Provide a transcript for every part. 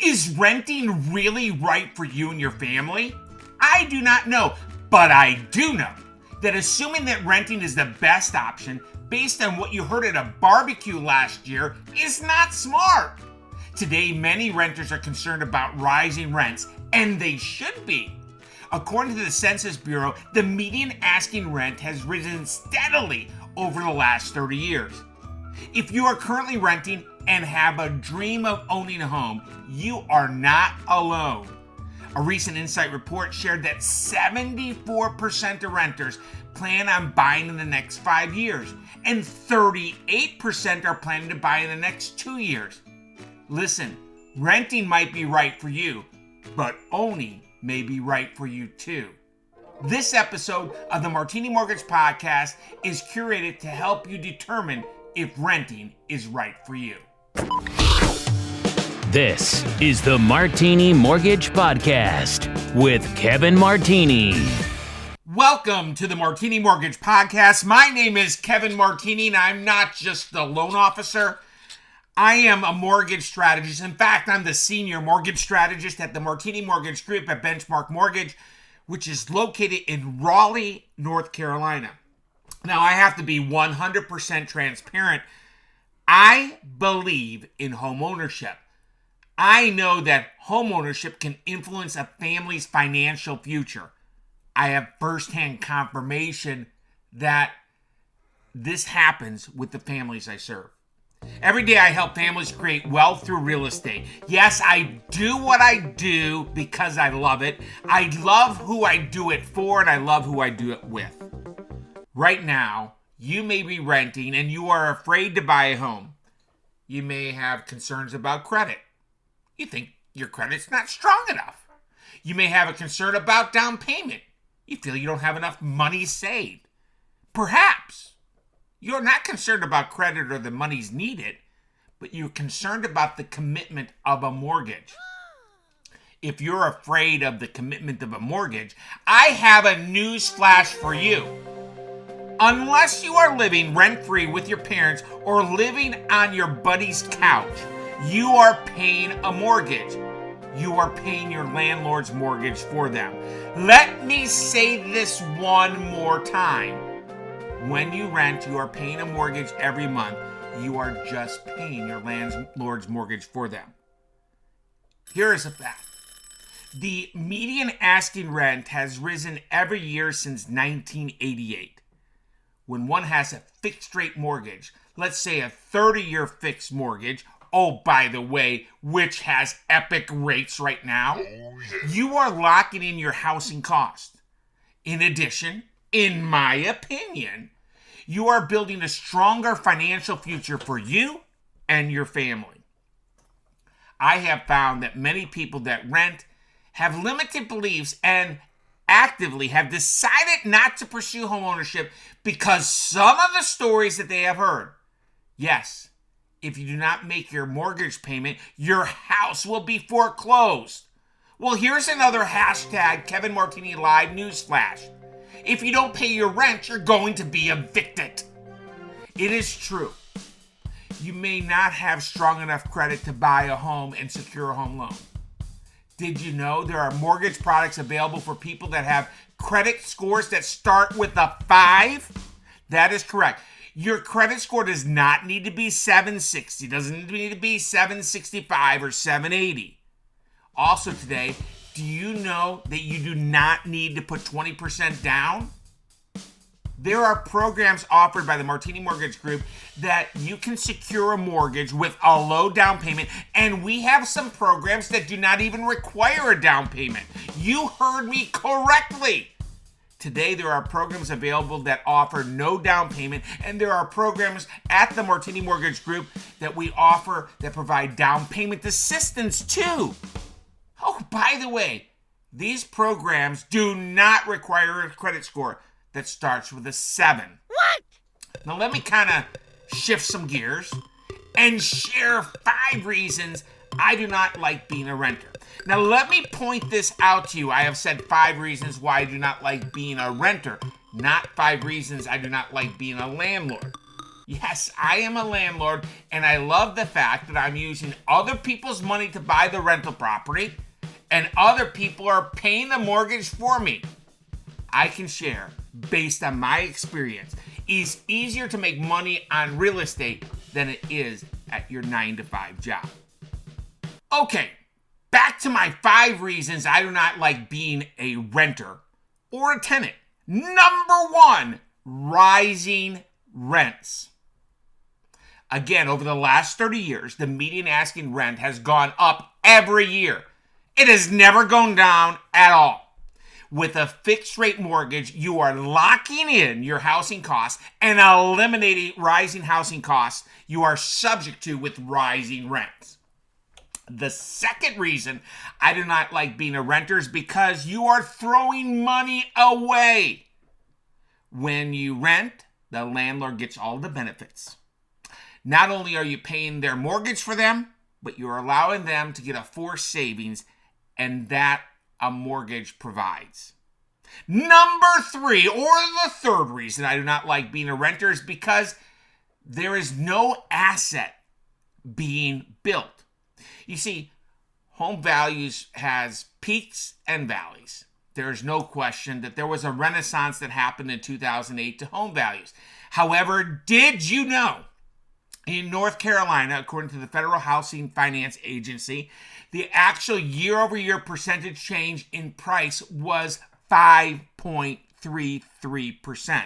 Is renting really right for you and your family? I do not know, but I do know that assuming that renting is the best option based on what you heard at a barbecue last year is not smart. Today, many renters are concerned about rising rents, and they should be. According to the Census Bureau, the median asking rent has risen steadily over the last 30 years. If you are currently renting and have a dream of owning a home, you are not alone. A recent Insight report shared that 74% of renters plan on buying in the next 5 years, and 38% are planning to buy in the next 2 years. Listen, renting might be right for you, but owning may be right for you too. This episode of the Martini Mortgage Podcast is curated to help you determine if renting is right for you. This is the Martini Mortgage Podcast with Kevin Martini. Welcome to the Martini Mortgage Podcast. My name is Kevin Martini, and I'm not just a loan officer. I am a mortgage strategist. In fact, I'm the senior mortgage strategist at the Martini Mortgage Group at Benchmark Mortgage, which is located in Raleigh, North Carolina. Now, I have to be 100% transparent. I believe in home ownership. I know that home ownership can influence a family's financial future. I have firsthand confirmation that this happens with the families I serve. Every day I help families create wealth through real estate. Yes, I do what I do because I love it. I love who I do it for, and I love who I do it with. Right now, you may be renting and you are afraid to buy a home. You may have concerns about credit. You think your credit's not strong enough. You may have a concern about down payment. You feel you don't have enough money saved. Perhaps you're not concerned about credit or the money's needed, but you're concerned about the commitment of a mortgage. If you're afraid of the commitment of a mortgage, I have a news flash for you. Unless you are living rent-free with your parents or living on your buddy's couch, you are paying a mortgage. You are paying your landlord's mortgage for them. Let me say this one more time. When you rent, you are paying a mortgage every month. You are just paying your landlord's mortgage for them. Here is a fact. The median asking rent has risen every year since 1988. When one has a fixed rate mortgage, let's say a 30-year fixed mortgage, oh, by the way, which has epic rates right now, you are locking in your housing cost. In addition, in my opinion, you are building a stronger financial future for you and your family. I have found that many people that rent have limited beliefs and actively have decided not to pursue homeownership because some of the stories that they have heard. Yes, if you do not make your mortgage payment, your house will be foreclosed. Well, here's another hashtag Kevin Martini Live newsflash. If you don't pay your rent, you're going to be evicted. It is true. You may not have strong enough credit to buy a home and secure a home loan. Did you know there are mortgage products available for people that have credit scores that start with a 5? That is correct. Your credit score does not need to be 760, doesn't need to be 765 or 780. Also today, do you know that you do not need to put 20% down? There are programs offered by the Martini Mortgage Group that you can secure a mortgage with a low down payment, and we have some programs that do not even require a down payment. You heard me correctly. Today, there are programs available that offer no down payment, and there are programs at the Martini Mortgage Group that we offer that provide down payment assistance too. Oh, by the way, these programs do not require a credit score that starts with a 7. What? Now let me kind of shift some gears and share 5 reasons I do not like being a renter. Now let me point this out to you. I have said 5 reasons why I do not like being a renter, not 5 reasons I do not like being a landlord. Yes, I am a landlord, and I love the fact that I'm using other people's money to buy the rental property, and other people are paying the mortgage for me. I can share, based on my experience, it's easier to make money on real estate than it is at your 9-to-5 job. Okay, back to my 5 reasons I do not like being a renter or a tenant. Number 1, rising rents. Again, over the last 30 years, the median asking rent has gone up every year. It has never gone down at all. With a fixed rate mortgage, you are locking in your housing costs and eliminating rising housing costs you are subject to with rising rents. The second reason I do not like being a renter is because you are throwing money away. When you rent, the landlord gets all the benefits. Not only are you paying their mortgage for them, but you're allowing them to get a forced savings, and that a mortgage provides. Number 3, or the third reason I do not like being a renter, is because there is no asset being built. You see, home values has peaks and valleys. There's no question that there was a renaissance that happened in 2008 to home values. However, did you know in North Carolina, according to the Federal Housing Finance Agency, the actual year-over-year percentage change in price was 5.33%.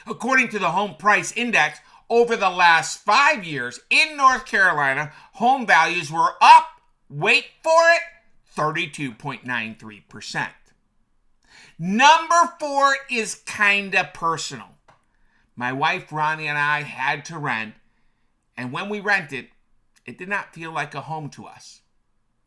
According to the Home Price Index, over the last 5 years in North Carolina, home values were up, wait for it, 32.93%. Number 4 is kinda personal. My wife Ronnie and I had to rent, and when we rented, it did not feel like a home to us.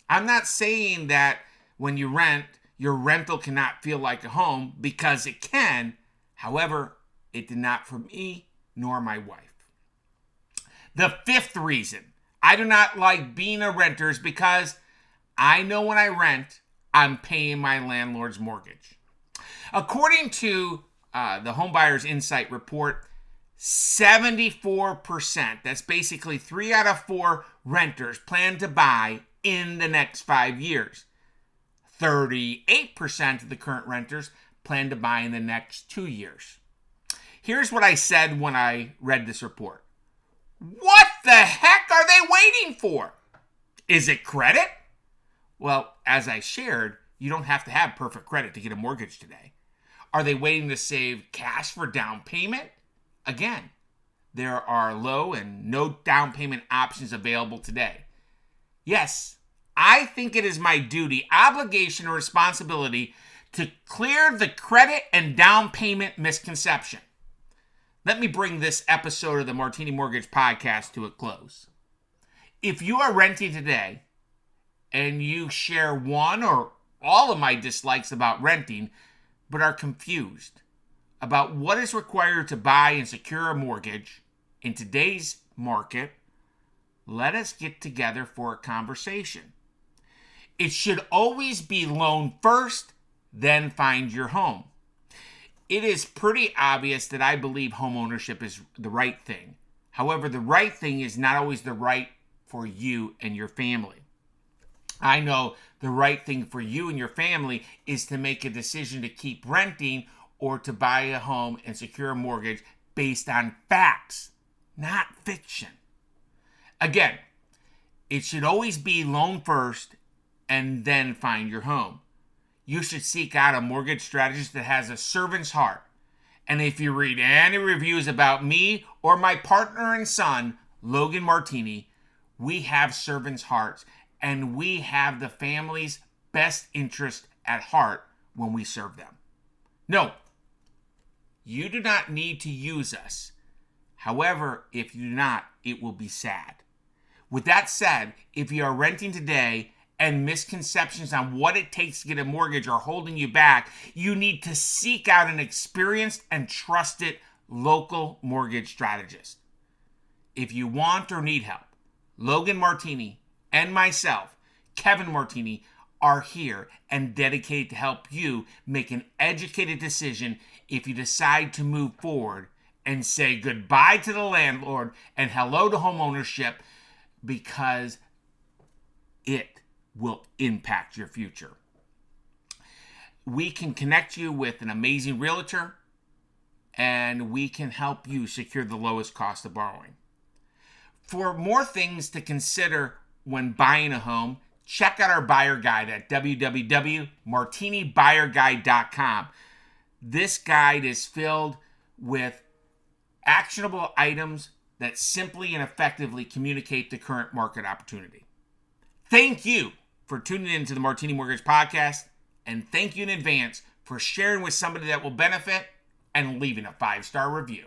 I'm not saying that when you rent, your rental cannot feel like a home, because it can. However, it did not for me nor my wife. The 5th reason I do not like being a renter is because I know when I rent, I'm paying my landlord's mortgage. According to the Home Buyers Insight report, 74%, that's basically 3 out of 4 renters, plan to buy in the next 5 years. 38% of the current renters plan to buy in the next 2 years. Here's what I said when I read this report. What the heck are they waiting for? Is it credit? Well, as I shared, you don't have to have perfect credit to get a mortgage today. Are they waiting to save cash for down payment? Again, there are low and no down payment options available today. Yes, I think it is my duty, obligation, or responsibility to clear the credit and down payment misconception. Let me bring this episode of the Martini Mortgage Podcast to a close. If you are renting today and you share one or all of my dislikes about renting, but are confused about what is required to buy and secure a mortgage in today's market, let us get together for a conversation. It should always be loan first, then find your home. It is pretty obvious that I believe home ownership is the right thing. However, the right thing is not always the right for you and your family. I know the right thing for you and your family is to make a decision to keep renting or to buy a home and secure a mortgage based on facts, not fiction. Again, it should always be loan first and then find your home. You should seek out a mortgage strategist that has a servant's heart. And if you read any reviews about me or my partner and son, Logan Martini, we have servants' hearts, and we have the family's best interest at heart when we serve them. No, you do not need to use us. However, if you do not, it will be sad. With that said, if you are renting today and misconceptions on what it takes to get a mortgage are holding you back, you need to seek out an experienced and trusted local mortgage strategist. If you want or need help, Logan Martini and myself, Kevin Martini, are here and dedicated to help you make an educated decision if you decide to move forward and say goodbye to the landlord and hello to homeownership, because it will impact your future. We can connect you with an amazing realtor, and we can help you secure the lowest cost of borrowing. For more things to consider when buying a home, check out our buyer guide at www.martinibuyerguide.com. This guide is filled with actionable items that simply and effectively communicate the current market opportunity. Thank you for tuning in to the Martini Mortgage Podcast, and thank you in advance for sharing with somebody that will benefit and leaving a 5-star review.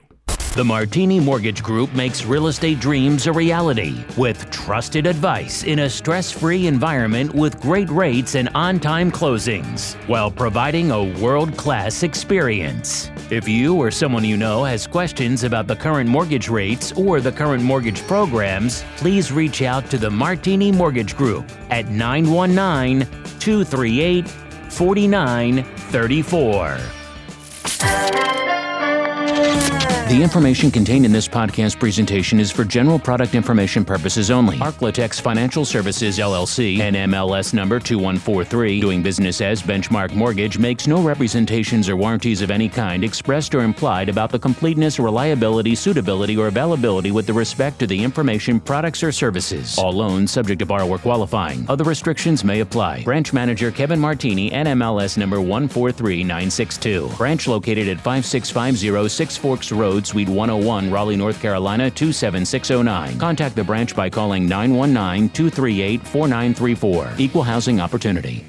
The Martini Mortgage Group makes real estate dreams a reality with trusted advice in a stress-free environment with great rates and on-time closings, while providing a world-class experience. If you or someone you know has questions about the current mortgage rates or the current mortgage programs, please reach out to the Martini Mortgage Group at 919-238-4934. The information contained in this podcast presentation is for general product information purposes only. Arklatex Financial Services, LLC, NMLS number 2143, doing business as Benchmark Mortgage, makes no representations or warranties of any kind expressed or implied about the completeness, reliability, suitability, or availability with respect to the information, products, or services. All loans subject to borrower qualifying. Other restrictions may apply. Branch Manager Kevin Martini, NMLS number 143962. Branch located at 5650 Six Forks Road, Suite 101, Raleigh, North Carolina 27609. Contact the branch by calling 919-238-4934. Equal housing opportunity.